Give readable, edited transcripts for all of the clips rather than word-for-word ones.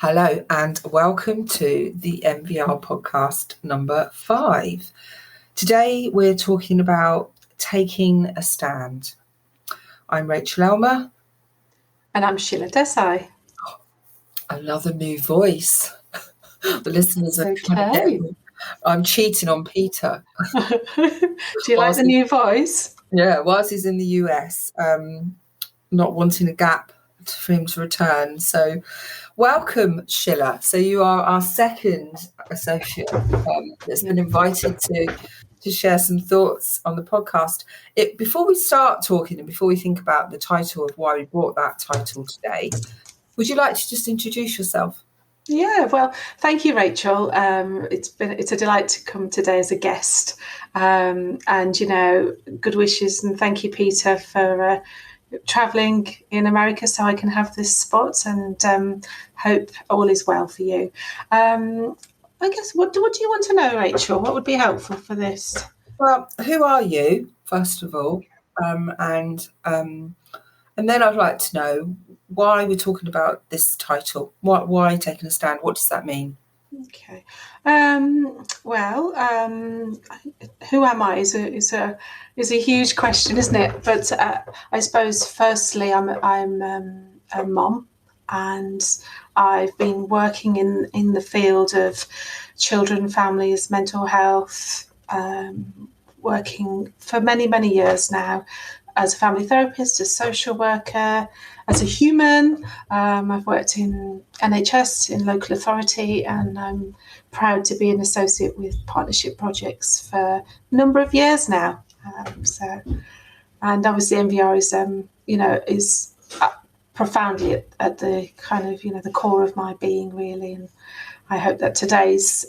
Hello and welcome to the NVR Podcast number 5. Today we're talking about taking a stand. I'm Rachael Aylmer. And I'm Shila Desai. Another new voice. The listeners are trying to get me. I'm cheating on Peter. Do you like the new voice? Yeah, whilst he's in the US, not wanting a gap for him to return. So welcome, Shila. So you are our second associate that's been invited to share some thoughts on the podcast. Before we start talking and before we think about the title of why we brought that title today, would you like to just introduce yourself? Yeah, well, thank you, Rachael. It's a delight to come today as a guest, and good wishes, and thank you, Peter, for travelling in America so I can have this spot, and hope all is well for you. I guess what do you want to know, Rachael? What would be helpful for this? Well, who are you, first of all, and then I'd like to know why we're talking about this title. Why taking a stand? What does that mean? Okay. Who am I is a huge question, isn't it? But I suppose firstly, I'm a mom, and I've been working in the field of children, families, mental health, working for many years now as a family therapist, as a social worker, as a human. I've worked in NHS, in local authority, and I'm proud to be an associate with PartnershipProjects for a number of years now. And obviously NVR is profoundly at the kind of, the core of my being, really. And I hope that today's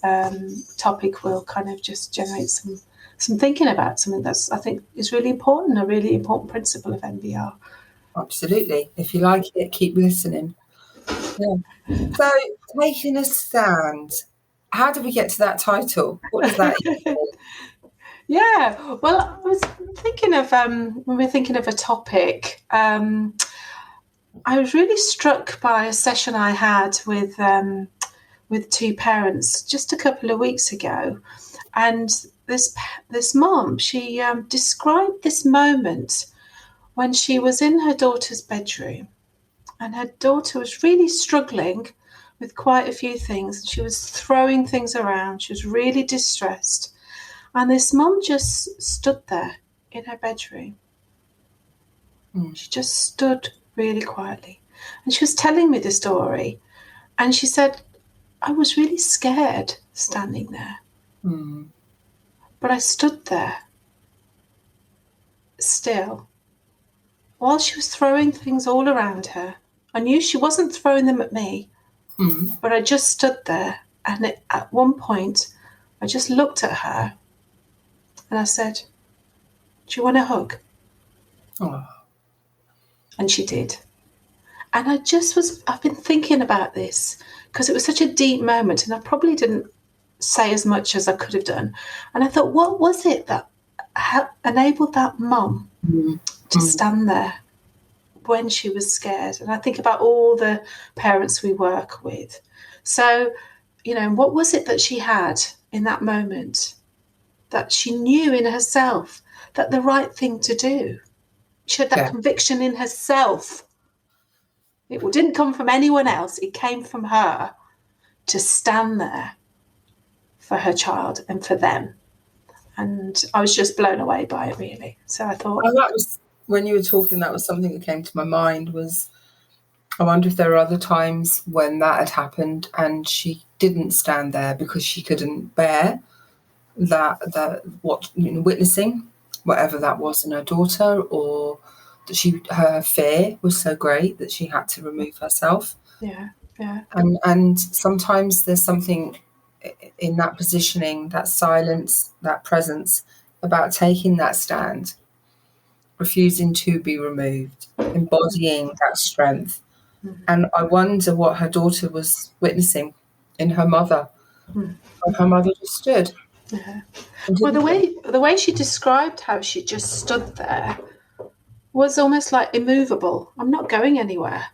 topic will kind of just generate some thinking about something that's, I think, is really important, a really important principle of NVR. Absolutely. If you like it, keep listening. Yeah. So, taking a stand. How did we get to that title? What does that mean? Yeah. Well, I was thinking of when we're thinking of a topic. I was really struck by a session I had with two parents just a couple of weeks ago, and this mom, she described this moment when she was in her daughter's bedroom, and her daughter was really struggling with quite a few things. She was throwing things around. She was really distressed. And this mom just stood there in her bedroom. She just stood really quietly. And she was telling me the story. And she said, I was really scared standing there. But I stood there still while she was throwing things all around her. I knew she wasn't throwing them at me, but I just stood there. And at one point, I just looked at her and I said, do you want a hug? Oh. And she did. And I've been thinking about this because it was such a deep moment, and I probably didn't say as much as I could have done. And I thought, what was it that enabled that mum to stand there when she was scared? And I think about all the parents we work with. So, what was it that she had in that moment that she knew in herself that the right thing to do? She had that conviction in herself. It didn't come from anyone else. It came from her to stand there for her child and for them. And I was just blown away by it, really. So I thought... that was, when you were talking, that was something that came to my mind, was I wonder if there were other times when that had happened and she didn't stand there because she couldn't bear witnessing whatever that was in her daughter, or that her fear was so great that she had to remove herself. Yeah. And sometimes there's something in that positioning, that silence, that presence, about taking that stand, refusing to be removed, embodying that strength. And I wonder what her daughter was witnessing in her mother. And her mother just stood. Yeah. Well, the way she described how she just stood there was almost like immovable. I'm not going anywhere.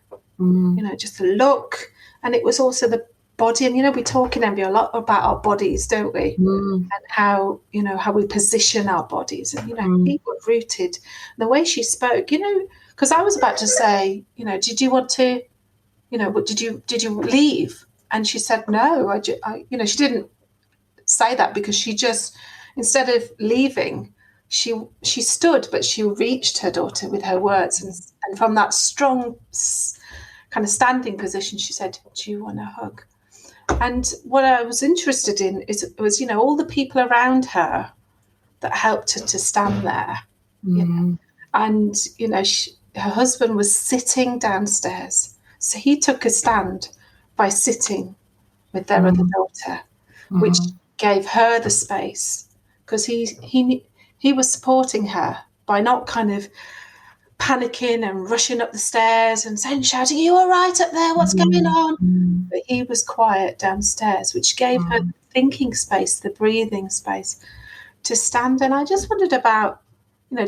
Just a look it was also the body. And we talk in NVR a lot about our bodies, don't we? And how we position our bodies, and people are rooted. The way she spoke, because I was about to say, did you want to, did you leave? And she said no. She didn't say that, because she just, instead of leaving, she stood, but she reached her daughter with her words, and from that strong kind of standing position, she said, "Do you want a hug?" And what I was interested in was all the people around her that helped her to stand there. And her husband was sitting downstairs, so he took a stand by sitting with their other daughter, which gave her the space, because he was supporting her by not kind of panicking and rushing up the stairs and shouting, "Are you all right up there? What's going on?" But he was quiet downstairs, which gave her the thinking space, the breathing space to stand. And I just wondered about,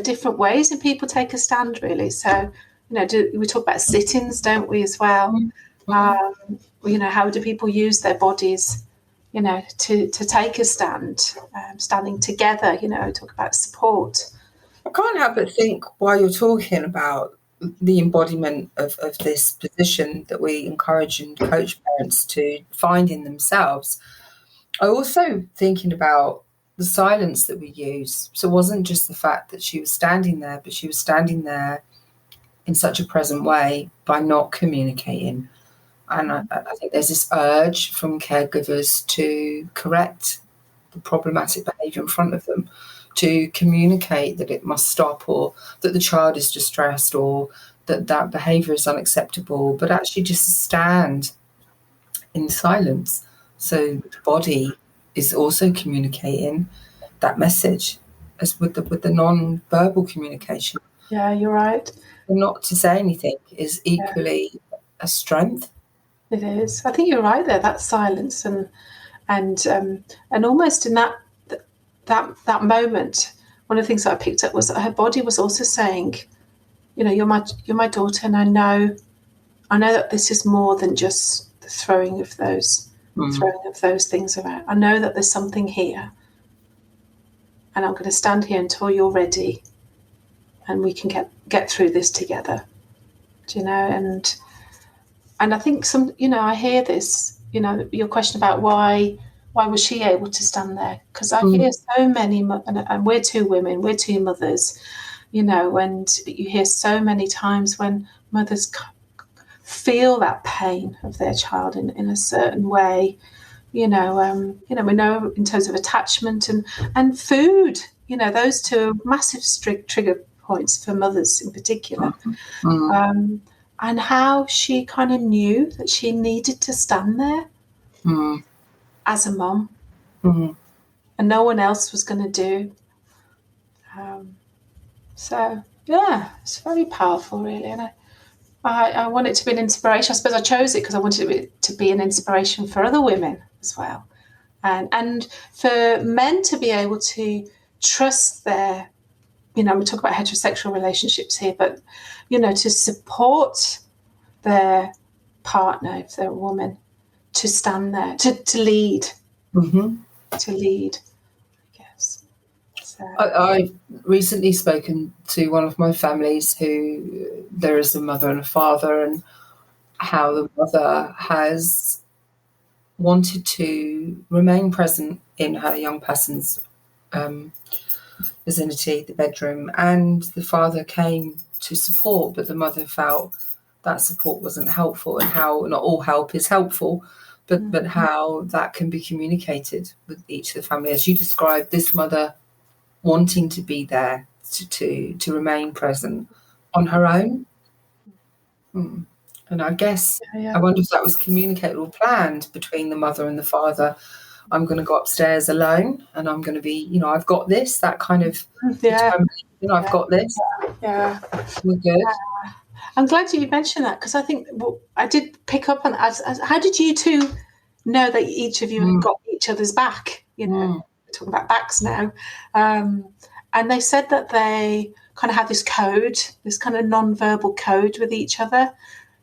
different ways that people take a stand, really. So, we talk about sit-ins, don't we, as well? How do people use their bodies, to take a stand, standing together, talk about support. I can't help but think, while you're talking about the embodiment of this position that we encourage and coach parents to find in themselves, I also thinking about the silence that we use. So it wasn't just the fact that she was standing there, but she was standing there in such a present way by not communicating. And I think there's this urge from caregivers to correct the problematic behaviour in front of them, to communicate that it must stop, or that the child is distressed, or that behaviour is unacceptable, but actually just stand in silence. So the body is also communicating that message, as with the non-verbal communication. Yeah, you're right. And not to say anything is equally a strength. It is. I think you're right there. That silence and almost in that moment, one of the things that I picked up was that her body was also saying, you're my daughter, and I know that this is more than just the throwing of those things around. I know that there's something here, and I'm going to stand here until you're ready, and we can get through this together. And I think I hear this, your question about why was she able to stand there? Because I hear so many, and we're two women, we're two mothers, and you hear so many times when mothers feel that pain of their child in a certain way, we know in terms of attachment and food, those two are massive trigger points for mothers in particular. And how she kind of knew that she needed to stand there as a mom, and no one else was going to do. It's very powerful, really. And I want it to be an inspiration. I suppose I chose it because I wanted it to be an inspiration for other women as well. And for men to be able to trust their, we talk about heterosexual relationships here, but, to support their partner, if they're a woman, to stand there, to lead, to lead, I guess. So. I've recently spoken to one of my families who there is a mother and a father, and how the mother has wanted to remain present in her young person's vicinity, the bedroom, and the father came to support, but the mother felt that support wasn't helpful, and how not all help is helpful, but how that can be communicated with each of the family, as you described, this mother wanting to be there to remain present on her own. And I guess I wonder if that was communicated or planned between the mother and the father. I'm going to go upstairs alone, and I'm going to be, I've got this, that kind of I've got this. Yeah. We're good. I'm glad you mentioned that, because I think I did pick up on that. How did you two know that each of you had got each other's back? We're talking about backs now. And they said that they kind of had this code, this kind of non-verbal code with each other,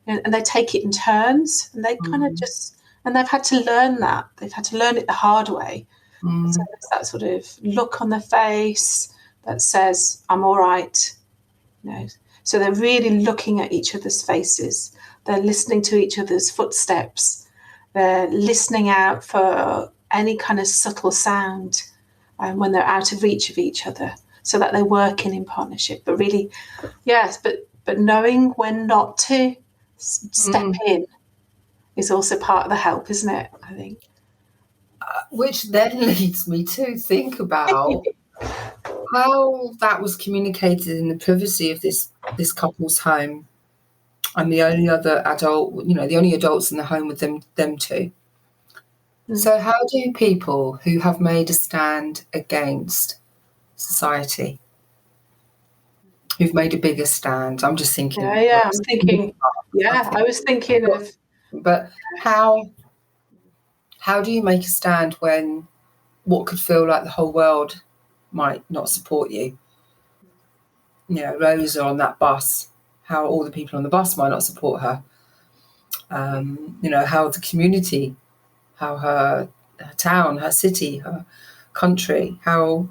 and they take it in turns, and they kind of just, and they've had to learn that. They've had to learn it the hard way. So there's that sort of look on the face that says, I'm all right. So they're really looking at each other's faces. They're listening to each other's footsteps. They're listening out for any kind of subtle sound when they're out of reach of each other, so that they're working in partnership. But really, yes, but knowing when not to step in is also part of the help, isn't it? I think. Which then leads me to think about how that was communicated in the privacy of this couple's home, and the only other adult, the only adults in the home with them two. So how do people who have made a stand against society, who've made a bigger stand, I'm just thinking. I was thinking of. But how do you make a stand when what could feel like the whole world might not support you? Rosa on that bus, how all the people on the bus might not support her. How the community, how her town, her city, her country, how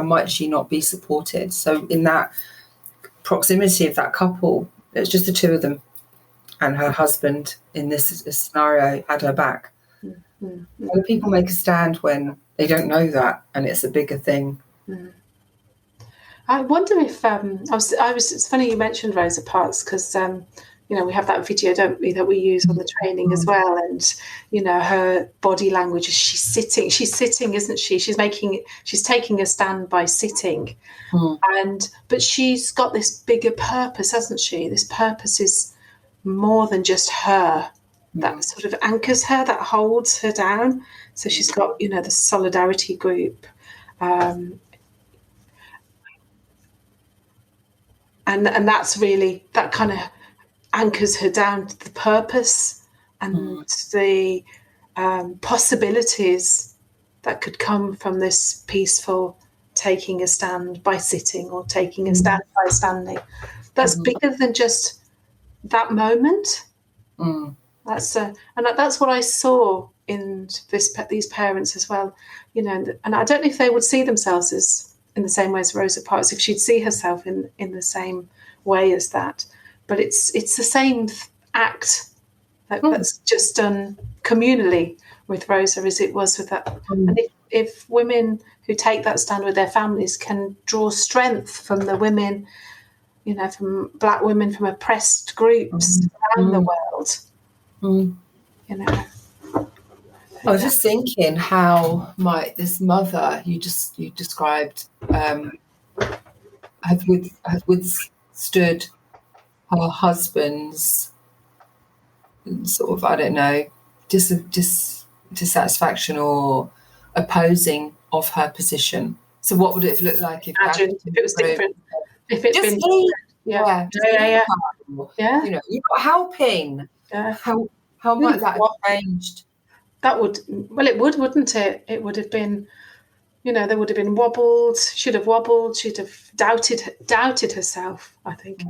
might she not be supported? So in that proximity of that couple, it's just the two of them, and her husband in this scenario had her back. How do people make a stand when they don't know that, and it's a bigger thing? I wonder if it's funny you mentioned Rosa Parks, because we have that video, don't we, that we use on the training as well, and her body language as she's sitting, isn't she? She's taking a stand by sitting, but she's got this bigger purpose, hasn't she? This purpose is more than just her. That sort of anchors her, that holds her down. So she's got, the solidarity group. And that's really, that kind of anchors her down to the purpose and the possibilities that could come from this peaceful taking a stand by sitting, or taking a stand by standing. That's bigger than just that moment. That's what I saw in these parents as well, and I don't know if they would see themselves as in the same way as Rosa Parks, if she'd see herself in the same way as that. But it's the same act that's just done communally with Rosa as it was with that. And if women who take that stand with their families can draw strength from the women, from Black women, from oppressed groups around the world. I was just thinking how might this mother you described have withstood her husband's sort of, I don't know, dissatisfaction or opposing of her position. So what would it look like if it was different? If it's been you've got helping. Yeah. How might that have changed? That would, it would, wouldn't it? It would have been, there would have been wobbled. She'd have wobbled. She'd have doubted herself. I think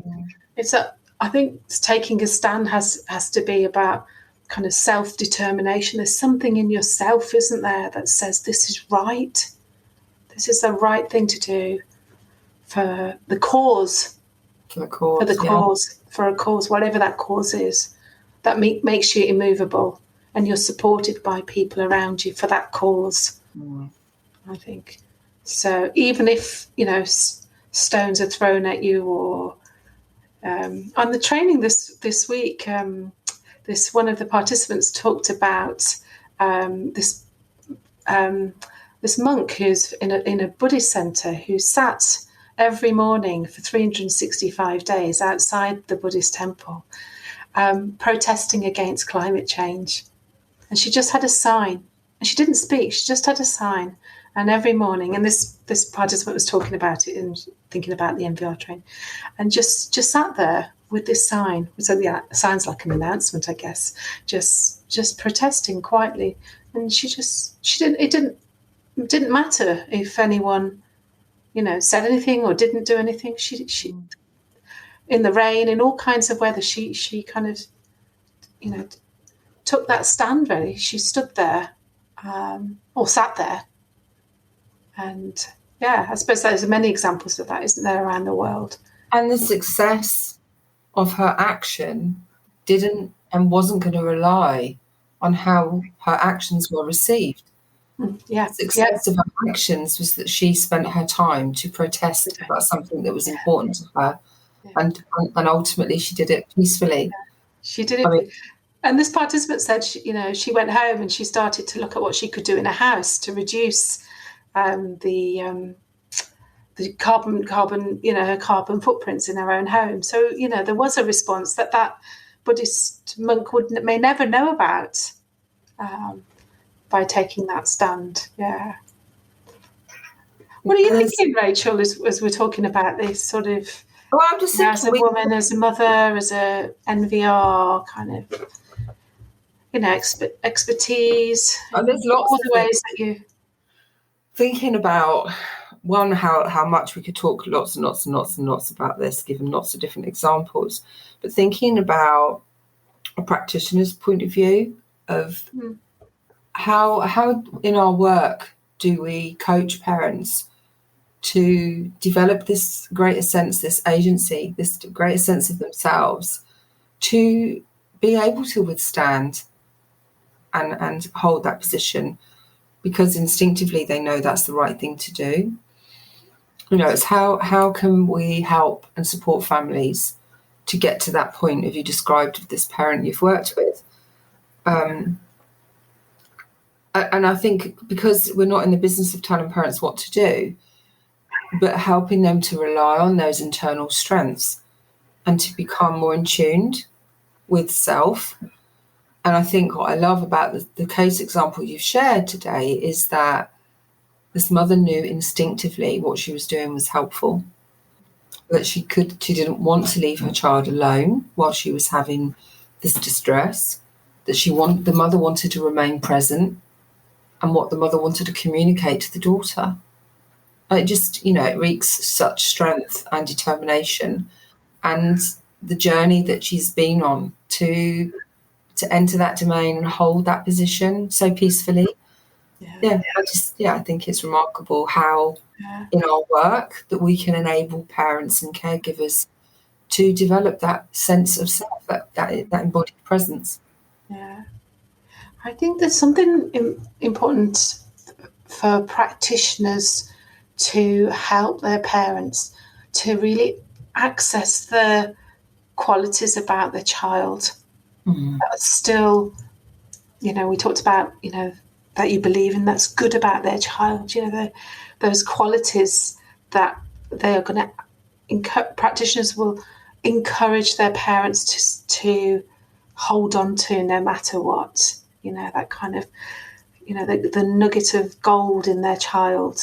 I think taking a stand has to be about kind of self-determination. There's something in yourself, isn't there, that says this is right. This is the right thing to do for the cause. For a cause, whatever that cause is, that makes you immovable, and you're supported by people around you for that cause. I think so. Even if stones are thrown at you, or on the training this week, this one of the participants talked about this monk who's in a Buddhist center, who sat every morning for 365 days outside the Buddhist temple, protesting against climate change. And she just had a sign, and she didn't speak. She just had a sign. And every morning, and this participant was talking about it and thinking about the NVR training, and just sat there with this sign. So it sounds like an announcement, I guess. Just protesting quietly, and it didn't matter if anyone, said anything or didn't do anything. She in the rain, in all kinds of weather, she kind of took that stand. Really, she stood there, or sat there, and I suppose there's many examples of that, isn't there, around the world? And the success of her action didn't and wasn't going to rely on how her actions were received. The success of her actions was that she spent her time to protest about something that was important to her, and ultimately she did it peacefully. She did it. And this participant said, she went home and she started to look at what she could do in a house to reduce the carbon footprints in her own home. So there was a response that Buddhist monk may never know about by taking that stand. Yeah. What are you thinking, Rachel, as we're talking about this sort of? Well, I'm just thinking, as a woman, as a mother, as a NVR kind of, expertise. There's lots all of the ways that you thinking about. One, how much we could talk lots and lots and lots and lots about this, given lots of different examples. But thinking about a practitioner's point of view of how in our work do we coach parents to develop this greater sense, this agency, this greater sense of themselves, to be able to withstand and hold that position, because instinctively they know that's the right thing to do. It's how can we help and support families to get to that point, as you described, of this parent you've worked with. And I think because we're not in the business of telling parents what to do, but helping them to rely on those internal strengths and to become more in tune with self. And I think what I love about the case example you've shared today is that this mother knew instinctively what she was doing was helpful, that she didn't want to leave her child alone while she was having this distress, that the mother wanted to remain present, and what the mother wanted to communicate to the daughter. It just, it reeks such strength and determination, and the journey that she's been on to enter that domain and hold that position so peacefully. I think it's remarkable how in our work that we can enable parents and caregivers to develop that sense of self, that embodied presence. Yeah, I think there's something important for practitioners to help their parents to really access the qualities about their child that are still, we talked about, that you believe in, that's good about their child, those qualities that they are going to, practitioners will encourage their parents to hold on to no matter what, that kind of, the nugget of gold in their child,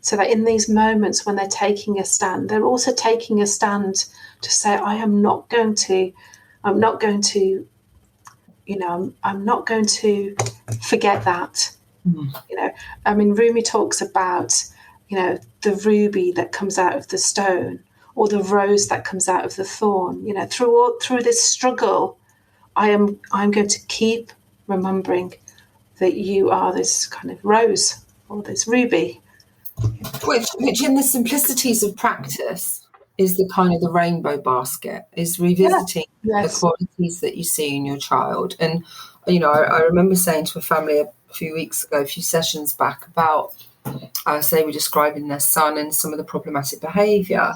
so that in these moments when they're taking a stand, they're also taking a stand to say, I'm not going to forget that. Rumi talks about, the ruby that comes out of the stone, or the rose that comes out of the thorn. Through this struggle, I'm going to keep remembering that you are this kind of rose or this ruby. Which in the simplicities of practice is the kind of the rainbow basket, is revisiting the qualities that you see in your child. And, I remember saying to a family a few sessions back about, they were describing their son and some of the problematic behaviour.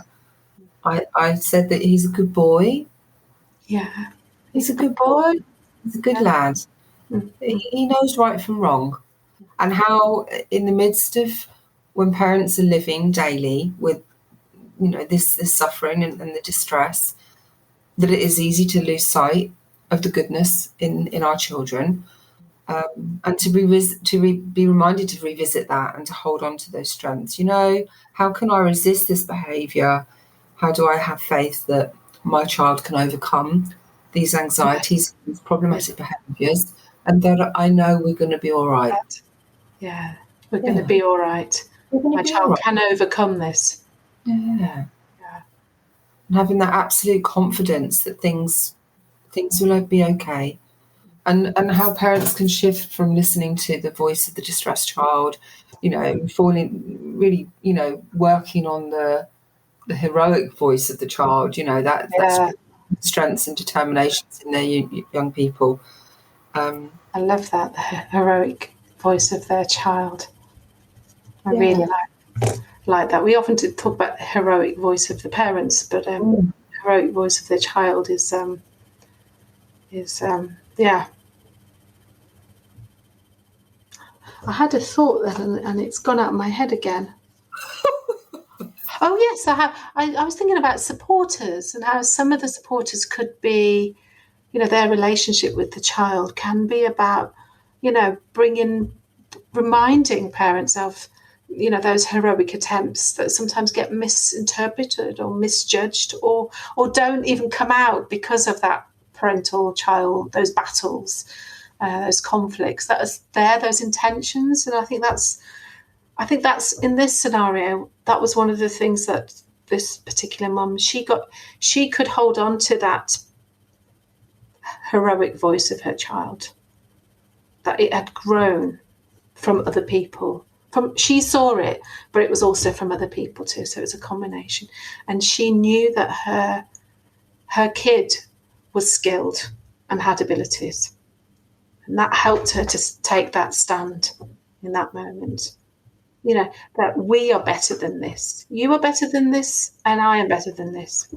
I said that he's a good boy. Yeah. He's a good boy. He's a good lad. He knows right from wrong. And how in the midst of when parents are living daily with, this suffering and the distress, that it is easy to lose sight of the goodness in our children, and to be reminded to revisit that and to hold on to those strengths. How can I resist this behaviour? How do I have faith that my child can overcome these anxieties, these problematic behaviours, and that I know we're going to be all right? Yeah, we're going to be all right. My child can overcome this. Yeah. And having that absolute confidence that things things will be okay. And how parents can shift from listening to the voice of the distressed child, falling really, working on the heroic voice of the child, that's strengths and determinations in their young people. I love that, the heroic voice of their child. I really like that. We often talk about the heroic voice of the parents, but the heroic voice of their child is I had a thought then, and it's gone out of my head again. Oh yes, I have. I was thinking about supporters and how some of the supporters could be, their relationship with the child can be about, reminding parents of, those heroic attempts that sometimes get misinterpreted or misjudged or don't even come out because of that parental child, those battles, those conflicts, those intentions. And I think that's in this scenario, that was one of the things that this particular mum, she could hold on to that heroic voice of her child, that it had grown from other people. She saw it, but it was also from other people too. So it was a combination. And she knew that her kid was skilled and had abilities. And that helped her to take that stand in that moment. That we are better than this. You are better than this, and I am better than this.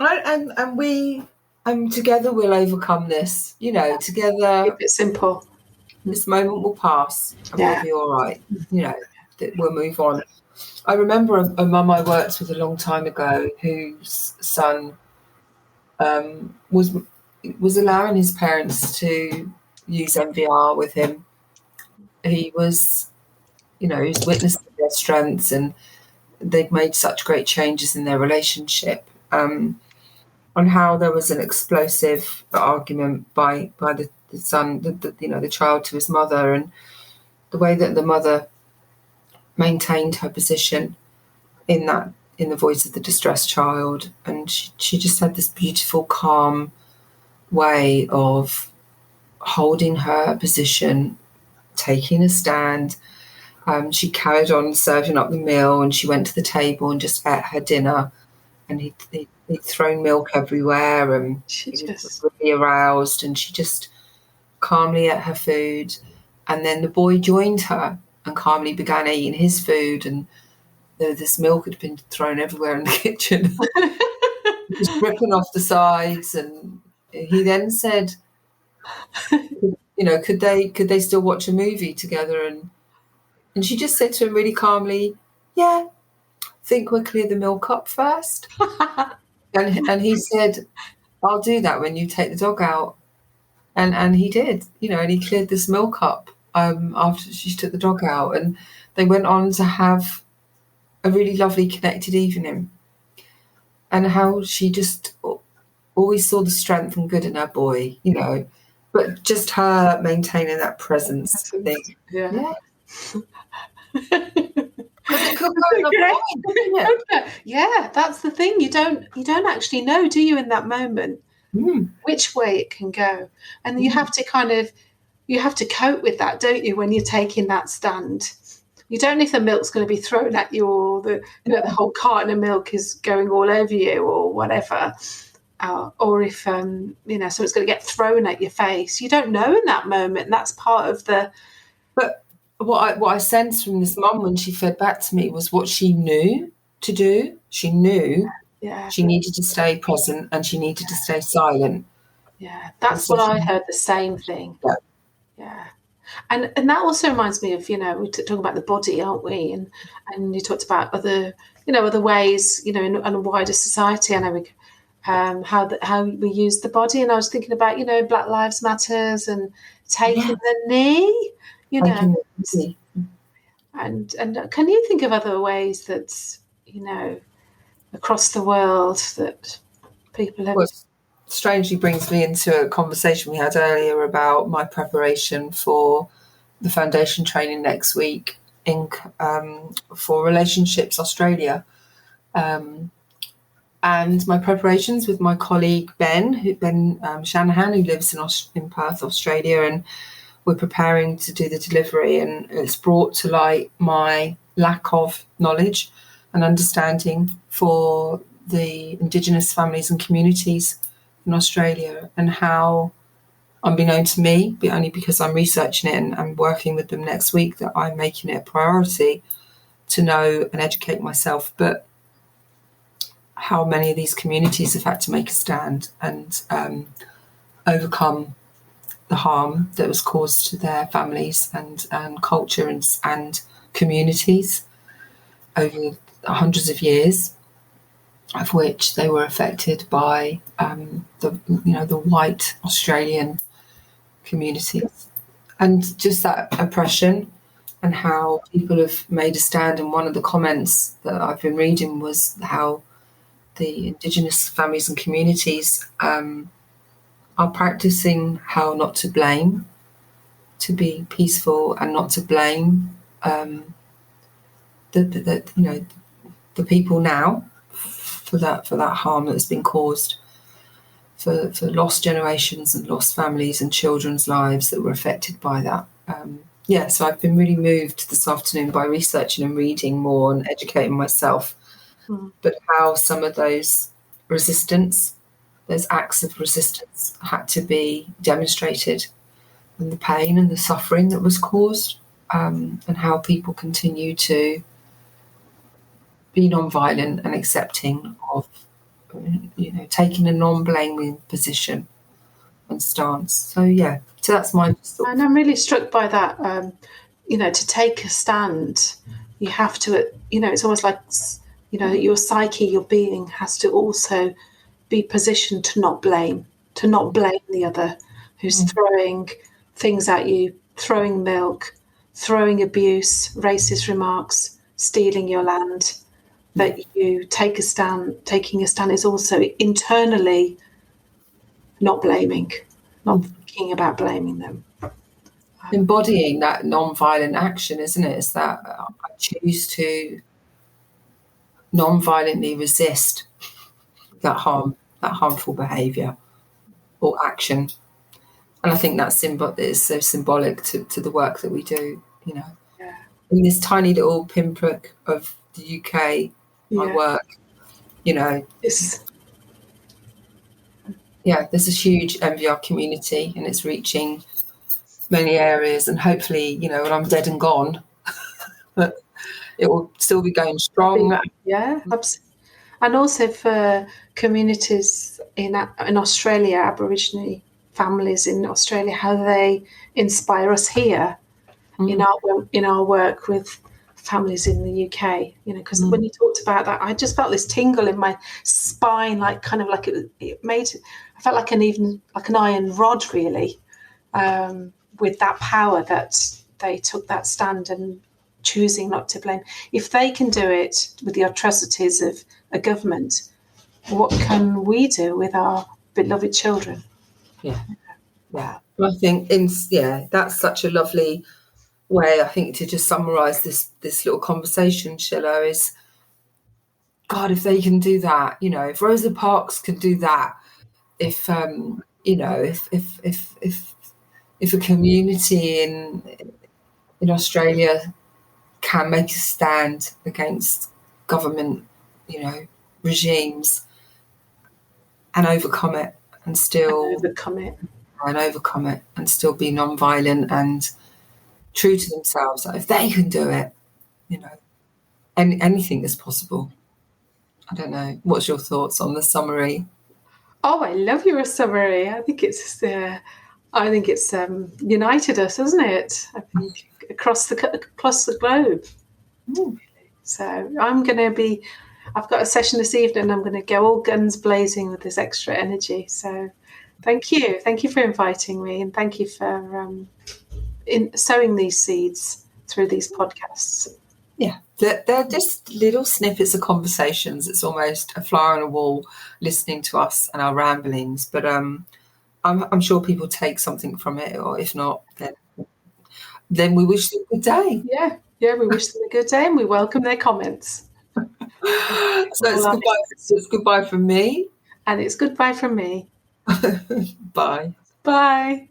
And we together we'll overcome this. Together. Keep it simple. This moment will pass, and we'll be all right. We'll move on. I remember a mum I worked with a long time ago whose son was allowing his parents to use NVR with him. He was, he was witnessing their strengths, and they'd made such great changes in their relationship. On how there was an explosive argument by the son, the child to his mother, and the way that the mother maintained her position in the voice of the distressed child, and she just had this beautiful, calm way of holding her position, taking a stand. She carried on serving up the meal, and she went to the table and just ate her dinner. And he'd thrown milk everywhere, and she was really aroused, and she just calmly ate her food. And then the boy joined her and calmly began eating his food, and this milk had been thrown everywhere in the kitchen. It was dripping off the sides, and he then said, could they still watch a movie together? And she just said to him really calmly, yeah, think we'll clear the milk up first. and he said, I'll do that when you take the dog out. And he did, and he cleared this milk up after she took the dog out, and they went on to have a really lovely connected evening. And how she just always saw the strength and good in her boy, but just her maintaining that presence thing. Yeah. Yeah, that's the thing. You don't actually know, do you, in that moment, which way it can go, and you have to cope with that, don't you, when you're taking that stand. You don't know if the milk's going to be thrown at you, or the whole carton of milk is going all over you, or whatever, or if something's going to get thrown at your face. You don't know in that moment, and that's part of the. But what I sensed from this mum when she fed back to me was what she knew to do. She knew she needed to stay present, and she needed to stay silent. Yeah, that's what I heard, the same thing. Yeah. And that also reminds me of, we're talking about the body, aren't we? And you talked about other ways, in a wider society. I know how we use the body, and I was thinking about, Black Lives Matters and taking the knee, And can you think of other ways that, across the world that people have? Well, strangely brings me into a conversation we had earlier about my preparation for the foundation training next week for Relationships Australia. and my preparations with my colleague Ben Shanahan, who lives in Perth, Australia, and we're preparing to do the delivery. And it's brought to light my lack of knowledge and understanding for the Indigenous families and communities in Australia, and how, unbeknown to me, but only because I'm researching it and I'm working with them next week, that I'm making it a priority to know and educate myself, but how many of these communities have had to make a stand and overcome the harm that was caused to their families and culture and communities over hundreds of years, of which they were affected by the white Australian communities, and just that oppression, and how people have made a stand. And one of the comments that I've been reading was how the Indigenous families and communities are practicing how not to blame, to be peaceful and not to blame the people now for that harm that's been caused, for lost generations and lost families and children's lives that were affected by that. So I've been really moved this afternoon by researching and reading more and educating myself, but how some of those acts of resistance had to be demonstrated, and the pain and the suffering that was caused, and how people continue to be non-violent and accepting of, taking a non-blaming position and stance. So that's my thought. And I'm really struck by that. To take a stand, you have to. It's almost like your psyche, your being has to also be positioned to not blame the other who's throwing things at you, throwing milk, throwing abuse, racist remarks, stealing your land. That you take a stand. Taking a stand is also internally not blaming, not thinking about blaming them. Embodying that non-violent action, isn't it? Is that I choose to non-violently resist that harmful behaviour or action. And I think that is so symbolic to the work that we do, in this tiny little pinprick of the UK, my work, there's a huge NVR community, and it's reaching many areas, and hopefully, when I'm dead and gone, but it will still be going strong. Yeah, absolutely. And also for communities in Australia, Aboriginal families in Australia, how they inspire us here in our work with families in the UK. Because when you talked about that, I just felt this tingle in my spine, like kind of like it made. I felt like an iron rod, really, with that power that they took that stand and choosing not to blame. If they can do it with the atrocities of a government, what can we do with our beloved children? Yeah. I think that's such a lovely way, I think, to just summarise this little conversation, Shila, is, God, if they can do that, if Rosa Parks can do that, if if a community in Australia can make a stand against government, regimes, and overcome it and still be non-violent and true to themselves. If they can do it, anything is possible. I don't know. What's your thoughts on the summary? Oh, I love your summary. I think it's united us, hasn't it? I think across the globe. So I've got a session this evening. I'm going to go all guns blazing with this extra energy. So thank you for inviting me, and thank you for sowing these seeds through these podcasts. Yeah, they're just little snippets of conversations. It's almost a fly on a wall listening to us and our ramblings. But I'm sure people take something from it, or if not, then we wish them a good day. Yeah, we wish them a good day, and we welcome their comments. So it's goodbye. It's goodbye from me. And it's goodbye from me. Bye. Bye.